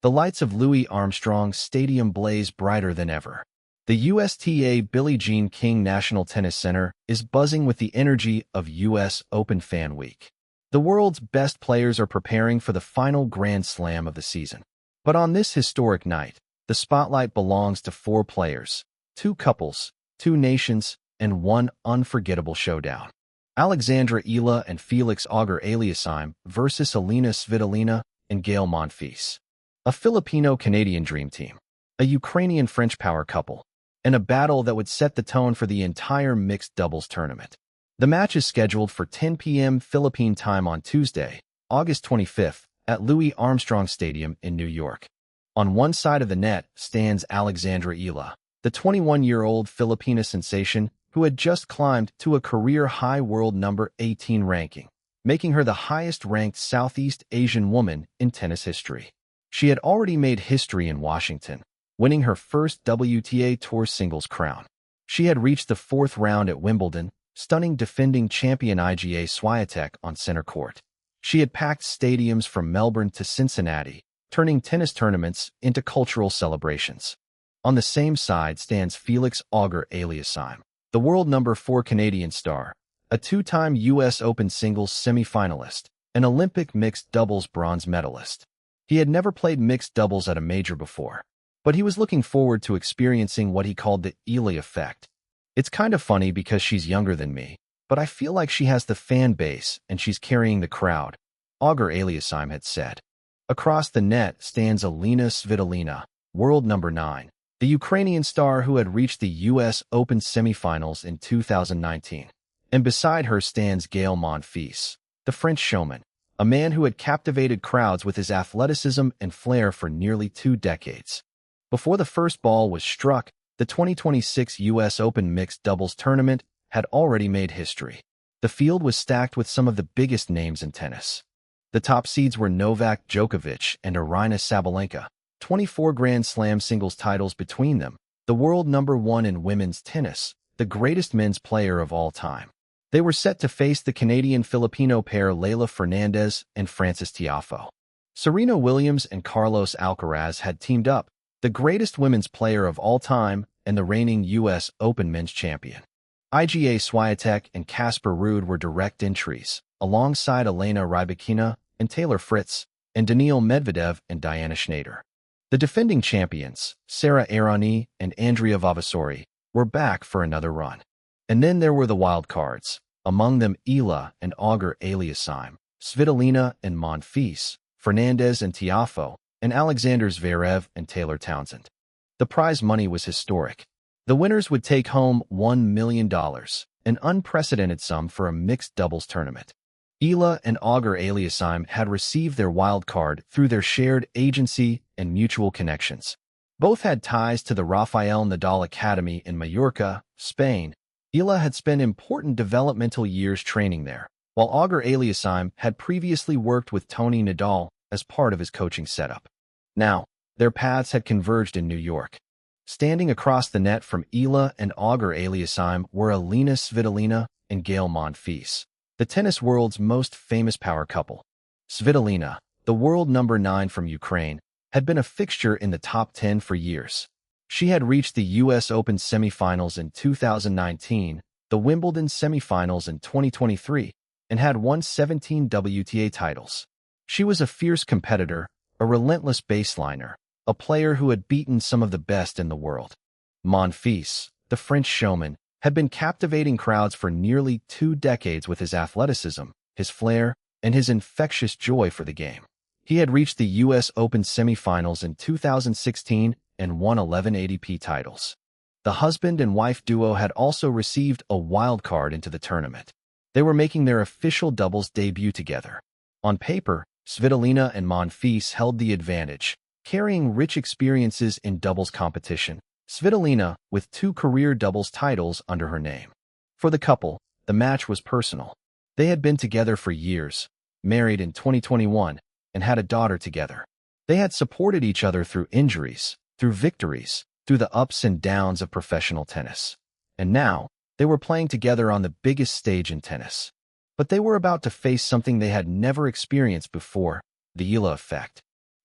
The lights of Louis Armstrong Stadium blaze brighter than ever. The USTA Billie Jean King National Tennis Center is buzzing with the energy of US Open Fan Week. The world's best players are preparing for the final Grand Slam of the season. But on this historic night, the spotlight belongs to 4 players, 2 couples, 2 nations, and one unforgettable showdown. Alex Eala and Felix Auger-Aliassime versus Elina Svitolina and Gael Monfils. A Filipino-Canadian dream team, a Ukrainian-French power couple, and a battle that would set the tone for the entire mixed doubles tournament. The match is scheduled for 10 p.m. Philippine time on Tuesday, August 25th, at Louis Armstrong Stadium in New York. On one side of the net stands Alex Eala, the 21-year-old Filipina sensation who had just climbed to a career-high world number 18 ranking, making her the highest-ranked Southeast Asian woman in tennis history. She had already made history in Washington, winning her first WTA Tour singles crown. She had reached the 4th round at Wimbledon, stunning defending champion Iga Swiatek on center court. She had packed stadiums from Melbourne to Cincinnati, turning tennis tournaments into cultural celebrations. On the same side stands Felix Auger-Aliassime, the world number 4 Canadian star, a 2-time US Open singles semifinalist, an Olympic mixed doubles bronze medalist. He had never played mixed doubles at a major before, but he was looking forward to experiencing what he called the Eala Effect. It's kind of funny because she's younger than me, but I feel like she has the fan base and she's carrying the crowd, Auger-Aliassime had said. Across the net stands Elina Svitolina, world number 9, the Ukrainian star who had reached the US Open semifinals in 2019. And beside her stands Gael Monfils, the French showman, a man who had captivated crowds with his athleticism and flair for nearly 2 decades. Before the first ball was struck, the 2026 US Open mixed doubles tournament had already made history. The field was stacked with some of the biggest names in tennis. The top seeds were Novak, Djokovic, and Aryna Sabalenka, 24 Grand Slam singles titles between them, the world number 1 in women's tennis, the greatest men's player of all time. They were set to face the Canadian-Filipino pair Leylah Fernandez and Frances Tiafoe. Serena Williams and Carlos Alcaraz had teamed up, the greatest women's player of all time and the reigning US Open men's champion. Iga Swiatek and Casper Ruud were direct entries, alongside Elena Rybakina and Taylor Fritz, and Daniil Medvedev and Diana Schneider. The defending champions, Sara Aryna and Andrea Vavasori, were back for another run. And then there were the wild cards, among them Eala and Auger-Aliassime, Svitolina and Monfils, Fernandez and Tiafoe, and Alexander Zverev and Taylor Townsend. The prize money was historic. The winners would take home $1 million, an unprecedented sum for a mixed doubles tournament. Eala and Auger-Aliassime had received their wild card through their shared agency and mutual connections. Both had ties to the Rafael Nadal Academy in Mallorca, Spain. Eala had spent important developmental years training there, while Auger-Aliassime had previously worked with Tony Nadal as part of his coaching setup. Now, their paths had converged in New York. Standing across the net from Eala and Auger-Aliassime were Elina Svitolina and Gael Monfils, the tennis world's most famous power couple. Svitolina, the world number 9 from Ukraine, had been a fixture in the top 10 for years. She had reached the US Open semifinals in 2019, the Wimbledon semifinals in 2023, and had won 17 WTA titles. She was a fierce competitor, a relentless baseliner, a player who had beaten some of the best in the world. Monfils, the French showman, had been captivating crowds for nearly 2 decades with his athleticism, his flair, and his infectious joy for the game. He had reached the US Open semifinals in 2016 and won 11 ATP titles. The husband and wife duo had also received a wild card into the tournament. They were making their official doubles debut together. On paper, Svitolina and Monfils held the advantage, carrying rich experiences in doubles competition, Svitolina with 2 career doubles titles under her name. For the couple, the match was personal. They had been together for years, married in 2021, and had a daughter together. They had supported each other through injuries, through victories, through the ups and downs of professional tennis. And now, they were playing together on the biggest stage in tennis. But they were about to face something they had never experienced before, the Eala Effect.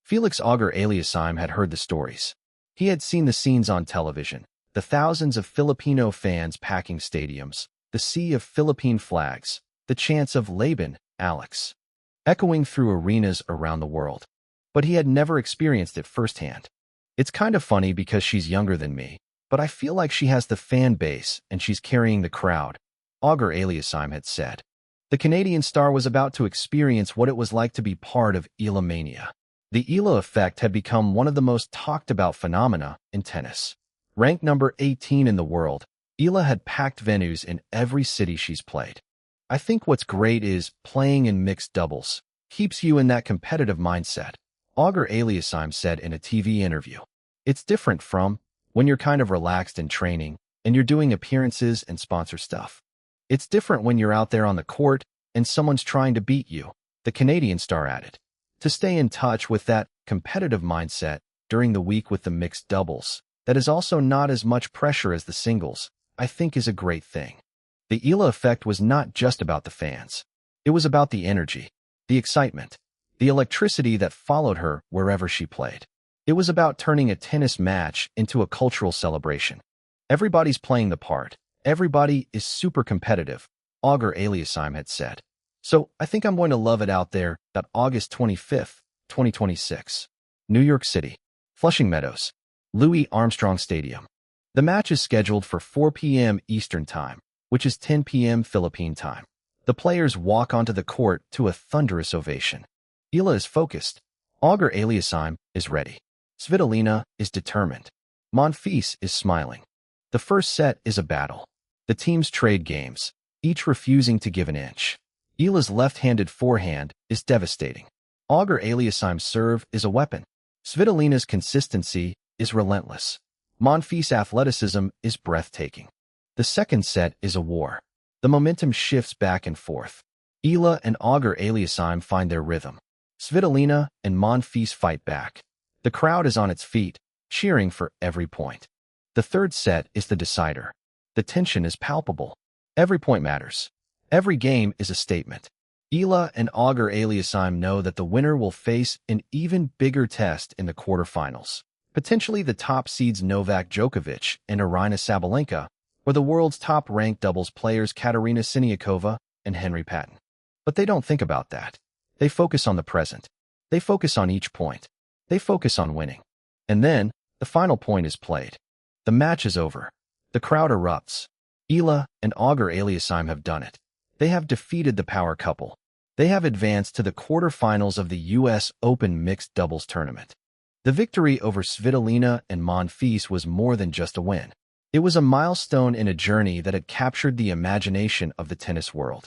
Felix Auger-Aliassime had heard the stories. He had seen the scenes on television, the thousands of Filipino fans packing stadiums, the sea of Philippine flags, the chants of Laban, Alex, echoing through arenas around the world. But he had never experienced it firsthand. It's kind of funny because she's younger than me, but I feel like she has the fan base and she's carrying the crowd, Auger-Aliassime had said. The Canadian star was about to experience what it was like to be part of Eala-mania. The Eala Effect had become one of the most talked about phenomena in tennis. Ranked number 18 in the world, Eala had packed venues in every city she's played. I think what's great is playing in mixed doubles keeps you in that competitive mindset, Auger-Aliassime said in a TV interview. It's different from when you're kind of relaxed in training and you're doing appearances and sponsor stuff. It's different when you're out there on the court and someone's trying to beat you, the Canadian star added. To stay in touch with that competitive mindset during the week with the mixed doubles, that is also not as much pressure as the singles, I think is a great thing. The Eala Effect was not just about the fans. It was about the energy, the excitement, the electricity that followed her wherever she played. It was about turning a tennis match into a cultural celebration. Everybody's playing the part. Everybody is super competitive, Auger-Aliassime had said. So I think I'm going to love it out there. August 25th, 2026. New York City. Flushing Meadows. Louis Armstrong Stadium. The match is scheduled for 4 p.m. Eastern Time, which is 10 p.m. Philippine time. The players walk onto the court to a thunderous ovation. Eala is focused. Auger-Aliassime is ready. Svitolina is determined. Monfils is smiling. The first set is a battle. The teams trade games, each refusing to give an inch. Eala's left-handed forehand is devastating. Auger-Aliassime's serve is a weapon. Svitolina's consistency is relentless. Monfils' athleticism is breathtaking. The second set is a war. The momentum shifts back and forth. Eala and Auger-Aliassime find their rhythm. Svitolina and Monfils fight back. The crowd is on its feet, cheering for every point. The third set is the decider. The tension is palpable. Every point matters. Every game is a statement. Eala and Auger-Aliassime know that the winner will face an even bigger test in the quarterfinals. Potentially the top seeds Novak Djokovic and Aryna Sabalenka, or the world's top-ranked doubles players Katerina Siniakova and Henry Patton. But they don't think about that. They focus on the present. They focus on each point. They focus on winning. And then, the final point is played. The match is over. The crowd erupts. Eala and Auger-Aliassime have done it. They have defeated the power couple. They have advanced to the quarterfinals of the U.S. Open mixed doubles tournament. The victory over Svitolina and Monfils was more than just a win. It was a milestone in a journey that had captured the imagination of the tennis world.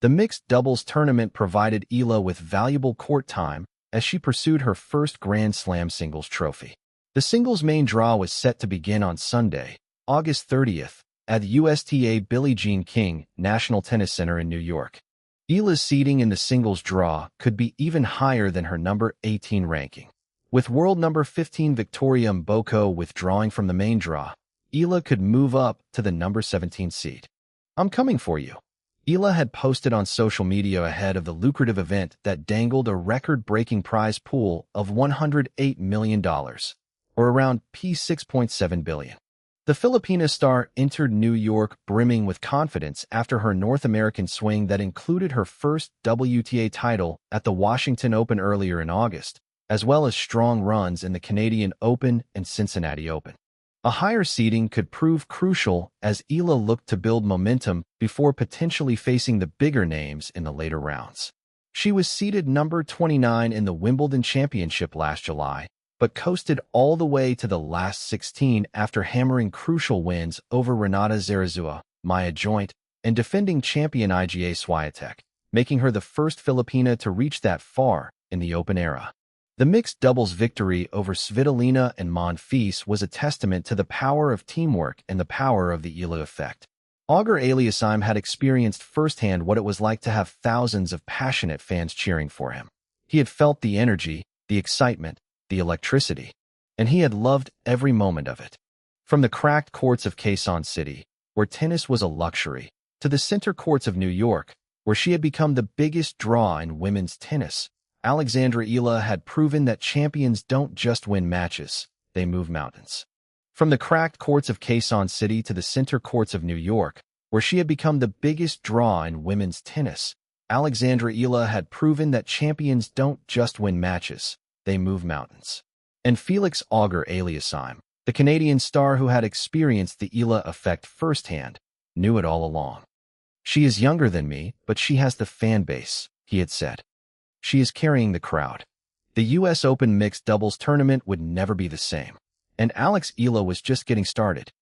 The mixed doubles tournament provided Eala with valuable court time as she pursued her first Grand Slam singles trophy. The singles main draw was set to begin on Sunday, August 30th, at the USTA Billie Jean King National Tennis Center in New York. Eala's seeding in the singles draw could be even higher than her number 18 ranking. With world number 15 Victoria Mboko withdrawing from the main draw, Eala could move up to the number 17 seed. "I'm coming for you," Eala had posted on social media ahead of the lucrative event that dangled a record-breaking prize pool of $108 million, or around P6.7 billion. The Filipina star entered New York brimming with confidence after her North American swing that included her first WTA title at the Washington Open earlier in August, as well as strong runs in the Canadian Open and Cincinnati Open. A higher seeding could prove crucial as Eala looked to build momentum before potentially facing the bigger names in the later rounds. She was seeded number 29 in the Wimbledon Championship last July, but coasted all the way to the last 16 after hammering crucial wins over Renata Zarazua, Maya Joint, and defending champion Iga Swiatek, making her the first Filipina to reach that far in the Open era. The mixed doubles victory over Svitolina and Monfils was a testament to the power of teamwork and the power of the Eala Effect. Auger-Aliassime had experienced firsthand what it was like to have thousands of passionate fans cheering for him. He had felt the energy, the excitement, the electricity, and he had loved every moment of it. From the cracked courts of Quezon City, where tennis was a luxury, to the center courts of New York, where she had become the biggest draw in women's tennis, Eala had proven that champions don't just win matches, they move mountains. From the cracked courts of Quezon City to the center courts of New York, where she had become the biggest draw in women's tennis, Eala had proven that champions don't just win matches, they move mountains. And Felix Auger-Aliassime, the Canadian star who had experienced the Eala Effect firsthand, knew it all along. "She is younger than me, but she has the fan base," he had said. "She is carrying the crowd." The U.S. Open mixed doubles tournament would never be the same. And Alex Eala was just getting started.